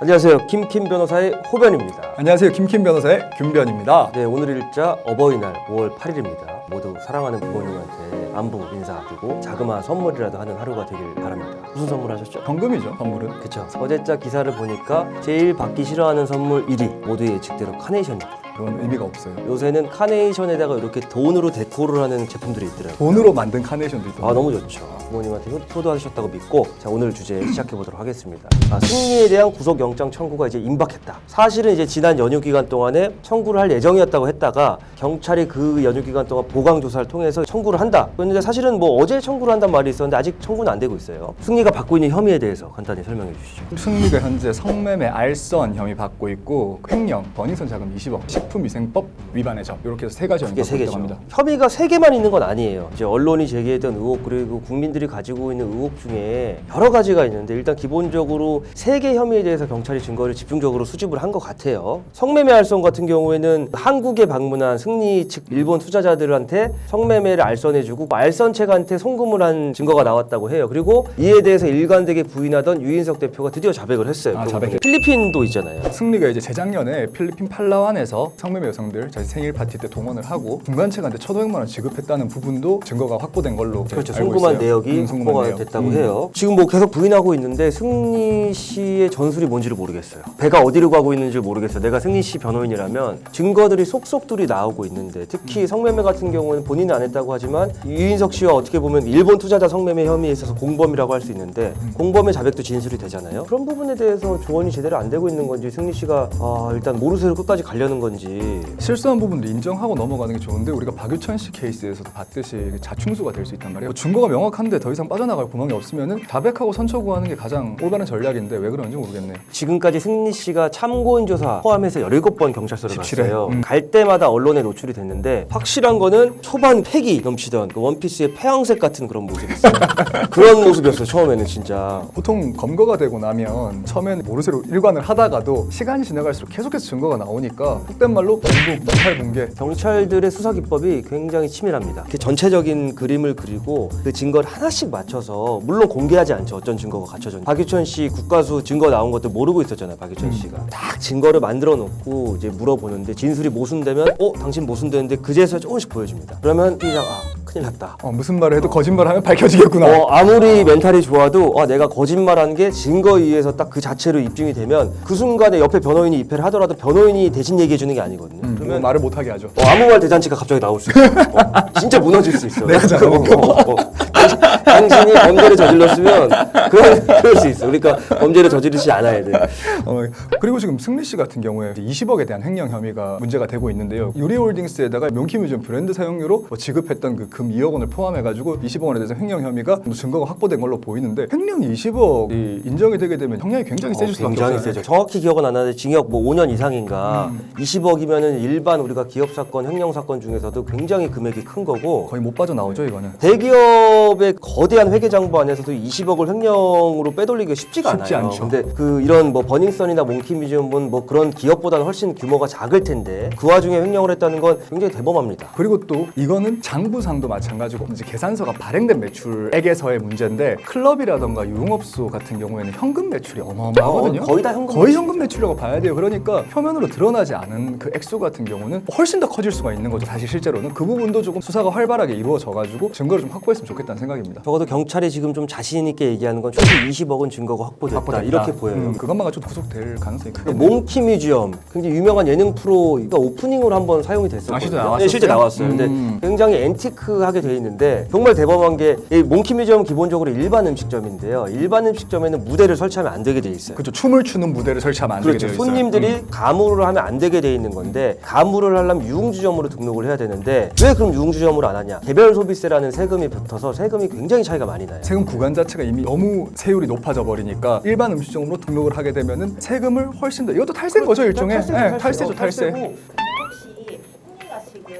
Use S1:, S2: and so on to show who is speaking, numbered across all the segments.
S1: 안녕하세요. 김킴 변호사의 호변입니다.
S2: 안녕하세요. 김킴 변호사의 균변입니다.
S1: 네, 오늘 일자 어버이날 5월 8일입니다. 모두 사랑하는 부모님한테 안부 인사 그리고 자그마한 선물이라도 하는 하루가 되길 바랍니다. 무슨 선물 하셨죠?
S2: 현금이죠, 선물은.
S1: 그쵸. 어제자 기사를 보니까 제일 받기 싫어하는 선물 1위 모두의 예측대로 카네이션입니다.
S2: 그건 의미가 없어요.
S1: 요새는 카네이션에다가 이렇게 돈으로 데코를 하는 제품들이 있더라고요.
S2: 돈으로 만든 카네이션도 있던데.
S1: 아, 너무 좋죠. 부모님한테 효도하셨다고 믿고 자, 오늘 주제 시작해보도록 하겠습니다. 승리에 대한 구속영장 청구가 이제 임박했다. 사실은 이제 지난 연휴 기간 동안에 청구를 할 예정이었다고 했다가 경찰이 그 연휴 기간 동안 보강 조사를 통해서 청구를 한다. 그런데 사실은 뭐 어제 청구를 한단 말이 있었는데 아직 청구는 안 되고 있어요. 승리가 받고 있는 혐의에 대해서 간단히 설명해 주시죠.
S2: 승리가 현재 성매매 알선 혐의 받고 있고 횡령, 버닝썬 자금 20억, 식품위생법 위반의 점 이렇게 해서 세 가지 혐의가
S1: 세
S2: 받고
S1: 개죠.
S2: 있다고 합니다.
S1: 혐의가 세 개만 있는 건 아니에요. 이제 언론이 제기했던 의혹 그리고 국민들이 가지고 있는 의혹 중에 여러 가지가 있는데 일단 기본적으로 세 개 혐의에 대해서 경찰이 증거를 집중적으로 수집을 한 것 같아요. 성매매 알선 같은 경우에는 한국에 방문한 승리 측 일본 투자자들한테 성매매를 알선해주고 알선책한테 송금을 한 증거가 나왔다고 해요. 그리고 이에 대해서 일관되게 부인하던 유인석 대표가 드디어 자백을 했어요.
S2: 자백했.
S1: 필리핀도 있잖아요.
S2: 승리가 이제 재작년에 필리핀 팔라완에서 성매매 여성들 자기 생일 파티 때 동원을 하고 중간책한테 1,500만 원 지급했다는 부분도 증거가 확보된 걸로
S1: 그렇죠.
S2: 알고
S1: 송금한
S2: 있어요.
S1: 내역이
S2: 송금한
S1: 확보가
S2: 내역.
S1: 됐다고 해요. 지금 뭐 계속 부인하고 있는데 승리 씨의 전술이 뭔지를 모르겠어요. 배가 어디로 가고 있는지 모르겠어요. 내가 승리 씨 변호인이라면 증거들이 속속들이 나오고 있는데 특히 성매매 같은 경우는 본인은 안 했다고 하지만 유인석 씨와 어떻게 보면 일본 투자자 성매매 혐의에 있어서 공범이라고 할 수 있는데 공범의 자백도 진술이 되잖아요. 그런 부분에 대해서 조언이 제대로 안 되고 있는 건지 승리 씨가 일단 모르쇠로 끝까지 가려는 건지
S2: 실수한 부분도 인정하고 넘어가는 게 좋은데 우리가 박유천 씨 케이스에서도 봤듯이 자충수가 될 수 있단 말이에요. 증거가 명확한데 더 이상 빠져나갈 구멍이 없으면은 자백하고 선처구하는 게 가장 올바른 전략인데 왜 그런지 모르겠네요.
S1: 지금까지 승리 씨가 참고인 조사 포함해서 17번 경찰서를
S2: 17회.
S1: 갔어요. 갈 때마다 언론에 노출이 됐는데 확실한 거는 초반 패기 넘치던 그 원피스의 폐황색 같은 그런 모습이었어요. 그런 모습이었어요. 처음에는 진짜.
S2: 보통 검거가 되고 나면 처음에는 모르쇠로 일관을 하다가도 시간이 지나갈수록 계속해서 증거가 나오니까 속된 말로 공부, 멘탈 붕괴.
S1: 경찰들의 수사 기법이 굉장히 치밀합니다. 이렇게 전체적인 그림을 그리고 그 증거를 하나씩 맞춰서 물론 공개하지 않죠. 어떤 증거가 갖춰졌는지. 박유천 씨 국가수 증거 나온 것도 모르고 있었잖아요. 박유천 씨가. 딱 증거를 만들어 놓고 이제 물어보는데 진술이 모순되면 당신 모순되는데 그제서야 조금씩 보여줍니다. 그러면 피의자가 큰일 났다.
S2: 무슨 말을 해도 거짓말하면 밝혀지겠구나.
S1: 아무리 멘탈이 좋아도 내가 거짓말한 게 증거에 의해서 딱 그 자체로 입증이 되면 그 순간에 옆에 변호인이 입회를 하더라도 변호인이 대신 얘기해 주는 게 아니거든요.
S2: 그러면 말을 못하게 하죠.
S1: 아무 말 대잔치가 갑자기 나올 수 있어. 진짜 무너질 수 있어.
S2: 내가 잘못
S1: 당신이 범죄를 저질렀으면 그럴 수 있어. 그러니까 범죄를 저지르지 않아야 돼.
S2: 그리고 지금 승리 씨 같은 경우에 20억에 대한 횡령 혐의가 문제가 되고 있는데요. 유리홀딩스에다가 명키뮤지엄 브랜드 사용료로 지급했던 그 금 2억 원을 포함해가지고 20억 원에 대해서 횡령 혐의가 증거가 확보된 걸로 보이는데 횡령 20억이 인정이 되게 되면 형량이 굉장히 세질 수밖에
S1: 굉장히
S2: 없어요.
S1: 세죠. 정확히 기억은 안 나는데 징역 5년 이상인가 20억이면은 일반 우리가 기업 사건, 횡령 사건 중에서도 굉장히 금액이 큰 거고
S2: 거의 못 빠져나오죠 이거는.
S1: 대기업의 거대한 회계장부 안에서도 20억을 횡령으로 빼돌리기가 쉽지가
S2: 쉽지
S1: 않아요.
S2: 않죠.
S1: 근데 이런 버닝썬이나 몽키뮤지엄은 그런 기업보다는 훨씬 규모가 작을 텐데 그 와중에 횡령을 했다는 건 굉장히 대범합니다.
S2: 그리고 또 이거는 장부상도 마찬가지고 이제 계산서가 발행된 매출액에서의 문제인데 클럽이라던가 유흥업소 같은 경우에는 현금 매출이 어마어마하거든요.
S1: 거의 다 현금
S2: 거의 현금 매출이라고 봐야 돼요. 그러니까 표면으로 드러나지 않은 그 액수 같은 경우는 훨씬 더 커질 수가 있는 거죠. 사실 실제로는 그 부분도 조금 수사가 활발하게 이루어져가지고 증거를 좀 확보했으면 좋겠다는 생각입니다.
S1: 적어도 경찰이 지금 좀 자신 있게 얘기하는 건 최소 20억은 증거가 확보됐다. 이렇게 보여요.
S2: 그것만 가지고 구속될 가능성이 크게.
S1: 몽키뮤지엄 굉장히 유명한 예능 프로가 오프닝으로 한번 사용이 됐었거든요.
S2: 실제 나왔었어요?
S1: 네, 실제 나왔어요. 근데 굉장히 앤티크하게 돼 있는데 정말 대범한 게 이 몽키뮤지엄은 기본적으로 일반 음식점인데요. 일반 음식점에는 무대를 설치하면 안 되게 돼 있어요.
S2: 그렇죠. 춤을 추는 무대를 설치하면 안 되게
S1: 그렇죠.
S2: 되어 있어요.
S1: 손님들이 가물을 하면 안 되게 돼 있는 건데 가물을 하려면 유흥주점으로 등록을 해야 되는데 왜 그럼 유흥주점으로 안 하냐? 개별 소비세라는 세금이 붙어서 세금이 굉장히 차이가 많이 나요.
S2: 세금 구간 자체가 이미 너무 세율이 높아져 버리니까 일반 음식점으로 등록을 하게 되면은 세금을 훨씬 더 이것도 탈세인 거죠 일종의. 탈세죠 탈세.
S3: 혹시 승리가 지금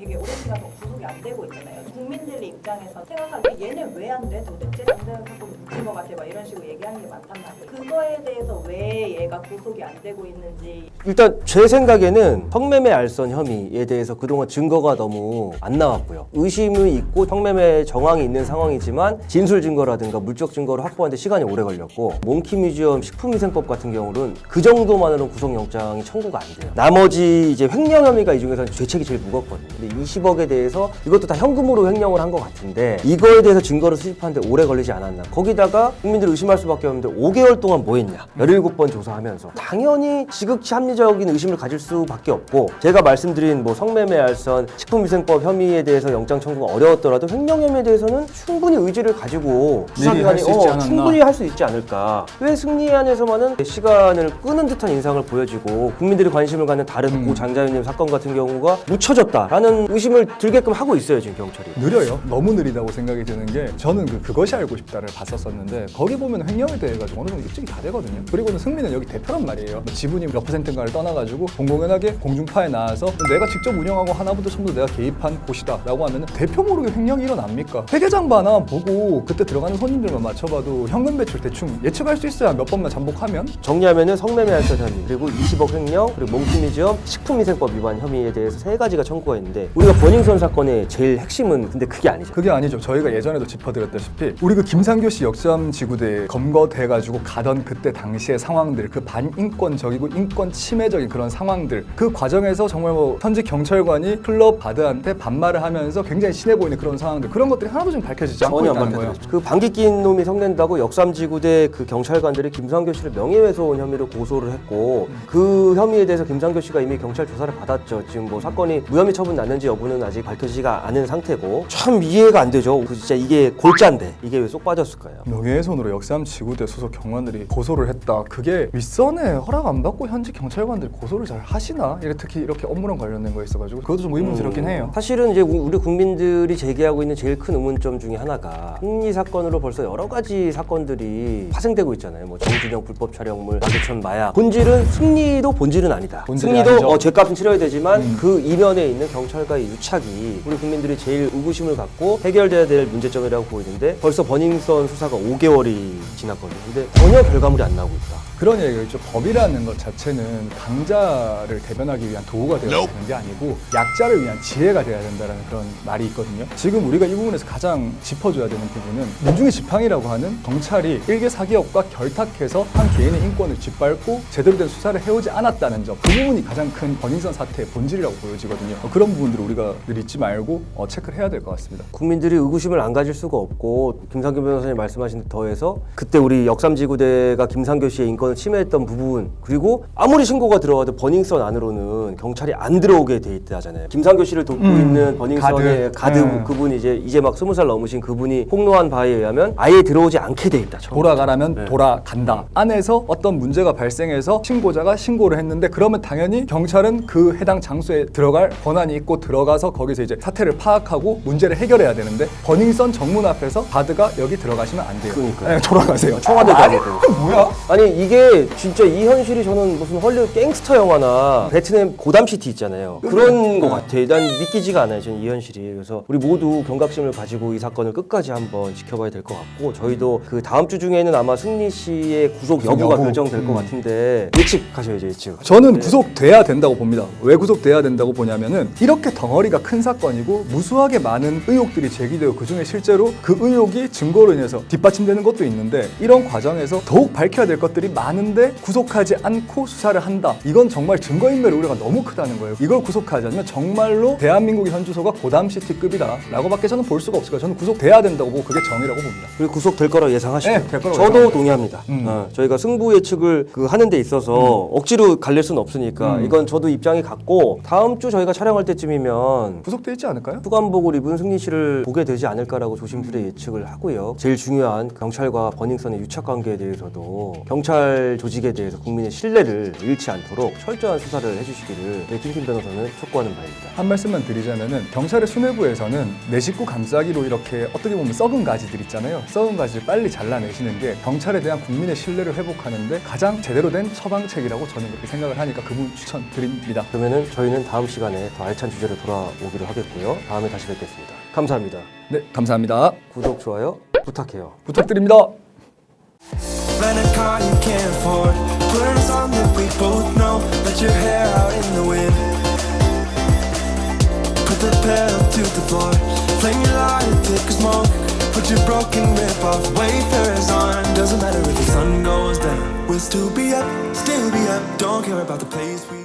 S3: 되게 오랜 시간 동안 구속이 안 되고 있잖아요. 국민들 입장에서 생각하기에 얘는 왜 안 돼? 도대체 당장 사건이 묻힌 것 같아 막 이런 식으로 얘기하는 게 많단 말이에요. 그거에 대해서 왜 얘가 구속이 안 되고 있는지.
S1: 일단 제 생각에는 성매매 알선 혐의에 대해서 그동안 증거가 너무 안 나왔고요. 의심이 있고 성매매 정황이 있는 상황이지만 진술 증거라든가 물적 증거를 확보하는데 시간이 오래 걸렸고 몽키뮤지엄 식품위생법 같은 경우는 그 정도만으로는 구속영장이 청구가 안 돼요. 나머지 이제 횡령 혐의가 이 중에서는 죄책이 제일 무겁거든요. 근데 20억에 대해서 이것도 다 현금으로 횡령을 한 것 같은데 이거에 대해서 증거를 수집하는데 오래 걸리지 않았나. 거기다가 국민들이 의심할 수밖에 없는데 5개월 동안 뭐 했냐. 17번 조사하면서 당연히 지극히 합리적인 의심을 가질 수밖에 없고 제가 말씀드린 뭐 성매매 알선 식품위생법 혐의에 대해서 영장 청구가 어려웠더라도 횡령 혐의에 대해서는 충분히 의지를 가지고 수사기관이 충분히 할 수 있지 않을까. 왜 승리안에서만은 시간을 끄는 듯한 인상을 보여지고 국민들이 관심을 갖는 다른 고 장자연님 사건 같은 경우가 묻혀졌다라는 의심을 들게끔 하고 있어요 지금 경찰이.
S2: 느려요. 너무 느리다고 생각이 드는 게 저는 그것이 알고 싶다를 봤었었는데 거기 보면 횡령에 대해 가지고 어느 정도 입증이 다 되거든요. 그리고는 승리는 여기 대표란 말이에요. 뭐 지분이 몇 퍼센트인가를 떠나가지고 공공연하게 공중파에 나와서 내가 직접 운영하고 하나부터 처음부터 내가 개입한 곳이다라고 하면 대표 모르게 횡령이 일어납니까? 회계장 하나 보고 그때 들어가는 손님들만 맞춰봐도 현금 배출 대충 예측할 수 있어야 몇 번만 잠복하면.
S1: 정리하면은 성매매 알선 혐의 그리고 20억 횡령 그리고 몽키뮤지엄 식품위생법 위반 혐의에 대해서 3가지가 청구가 있는데 우리가 버닝썬 사건의 제일 핵심은 근데 그게 아니죠.
S2: 그게 아니죠. 저희가 예전에도 짚어드렸다시피 우리 그 김상교 씨 역삼지구대 검거돼가지고 가던 그때 당시의 상황들, 그 반인권적이고 인권 침해적인 그런 상황들, 그 과정에서 정말 뭐 현직 경찰관이 클럽 바드한테 반말을 하면서 굉장히 심해 보이는 그런 상황들, 그런 것들이 하나도 지금 밝혀지지 않고
S1: 전혀 안
S2: 있다는 거예요.
S1: 밝혀졌죠. 그 방귀 낀 놈이 성낸다고 역삼지구대 그 경찰관들이 김상교 씨를 명예훼손 혐의로 고소를 했고 그 혐의에 대해서 김상교 씨가 이미 경찰 조사를 받았죠. 지금 뭐 사건이 무혐의 처분 났는지 여부는 아직 밝혀지지가 않은 상태고 참 이해가 안 되죠. 그 진짜 이게 골자인데 이게 왜 쏙 빠졌을까요?
S2: 명예훼손으로 역삼지구대 소속 경관들이 고소를 했다. 그게 윗선에 허락 안 받고 현직 경찰관들이 고소를 잘 하시나? 특히 이렇게 업무랑 관련된 거에 있어가지고 그것도 좀 의문스럽긴 해요.
S1: 사실은 이제 우리 국민들이 제기하고 있는 제일 큰 의문점 중에 하나가 승리 사건으로 벌써 여러 가지 사건들이 파생되고 있잖아요. 뭐 정준영 불법 촬영물, 마계천 마약. 본질은 승리도 본질은 아니다.
S2: 본질이
S1: 승리도
S2: 아니죠.
S1: 죄값은 치러야 되지만 그 이면에 있는 경찰과의 유착이 우리 국민들이 제일 의구심을 갖고 해결돼야 될 문제점이라고 보이는데 벌써 버닝썬 수사가 5개월이 지났거든요. 근데 전혀 결과물이 안 나오고 있다.
S2: 그런 얘기가 있죠. 법이라는 것 자체는 강자를 대변하기 위한 도구가 되어야 되는 게 아니고 약자를 위한 지혜가 되어야 된다는 그런 말이 있거든요. 지금 우리가 이 부분에서 가장 짚어줘야 되는 부분은 민중의 지팡이라고 하는 경찰이 일개 사기업과 결탁해서 한 개인의 인권을 짓밟고 제대로 된 수사를 해오지 않았다는 점, 그 부분이 가장 큰 버닝썬 사태의 본질이라고 보여지거든요. 그런 부분들을 우리가 늘 잊지 말고 체크를 해야 될 것 같습니다.
S1: 국민들이 의구심을 안 가질 수가 없고 김상교 변호사님 말씀하신 데 더해서 그때 우리 역삼지구대가 김상교 씨의 인권을 침해했던 부분 그리고 아무리 신고가 들어와도 버닝썬 안으로는 경찰이 안 들어오게 돼 있다잖아요. 김상교 씨를 돕고 있는 버닝썬의 가드 그분이 이제 막 20살 넘으신 그분이 폭로한 바에 의하면 아예 들어오지 않게 돼 있다.
S2: 돌아가라면 돌아간다. 안에서 어떤 문제가 발생해서 신고자가 신고를 했는데 그러면 당연히 경찰은 그 해당 장소에 들어갈 권한이 있고 들어가서 거기서 이제 사태를 파악하고 문제를 해결해야 되는데 버닝썬 정문 앞에서 가드가 여기 들어가시면 안 돼요.
S1: 그러니까요.
S2: 네, 돌아가세요.
S1: 청와대 가거든요.
S2: 뭐야?
S1: 아니 이게 진짜 이 현실이 저는 무슨 헐리우드 갱스터 영화나 베트남 고담시티 있잖아요. 그런 거 같아. 난 믿기지가 않아요. 저는 이 현실이. 그래서 우리 모두 경각심을 가지고 이 사건을 끝까지 한번 지켜봐야 될 것 같고 저희도 그 다음 주 중에는 아마 승리 씨의 구속 여부가 결정될 것 같은데 예측하셔야죠. 예측.
S2: 저는 구속돼야 된다고 봅니다. 왜 구속돼야 된다고 보냐면은 이렇게 덩어리가 큰 사건이고 무수하게 많은 의혹들이 제기되고 그중에 실제로 그 의혹이 증거로 인해서 뒷받침되는 것도 있는데 이런 과정에서 더욱 밝혀야 될 것들이 많은데 구속하지 않고 수사를 한다. 이건 정말 증거인멸의 우려가 너무 크다는 거예요. 이걸 구속하지 않으면 정말로 대한민국의 현주소가 고담시티급이다 라고 밖에 저는 볼 수가 없을까요? 저는 구속돼야 된다고 보고 그게 정의라고 봅니다.
S1: 그리고 구속될 거라고 예상하시죠?
S2: 네, 될 거라고
S1: 저도
S2: 예상합니다.
S1: 동의합니다. 저희가 승부 예측을 하는 데 있어서 억지로 갈릴 수는 없으니까 이건 저도 입장이 같고 다음 주 저희가 촬영할 때쯤이면
S2: 구속돼 있지 않을까요?
S1: 후관복을 입은 승리 씨를 보게 되지 않을까라고 조심스레 예측을 하고요. 제일 중요한 경찰과 버닝썬의 유착관계에 대해서도 경찰 검찰 조직에 대해서 국민의 신뢰를 잃지 않도록 철저한 수사를 해주시기를 김kim 변호사는 촉구하는 바입니다.
S2: 한 말씀만 드리자면은 경찰의 수뇌부에서는 내 식구 감싸기로 이렇게 어떻게 보면 썩은 가지들 있잖아요. 썩은 가지를 빨리 잘라내시는 게 경찰에 대한 국민의 신뢰를 회복하는데 가장 제대로 된 처방책이라고 저는 그렇게 생각을 하니까 그분 추천드립니다.
S1: 그러면은 저희는 다음 시간에 더 알찬 주제로 돌아오기로 하겠고요. 다음에 다시 뵙겠습니다. 감사합니다.
S2: 네, 감사합니다.
S1: 구독, 좋아요 부탁해요.
S2: 부탁드립니다.
S4: Rent a car you can't afford. Put on a song that we both know. Let your hair out in the wind. Put the pedal to the floor. Flame your light, take a smoke. Put your broken rip off. Wayfarers on. Doesn't matter if the sun goes down. We'll still be up, still be up. Don't care about the place we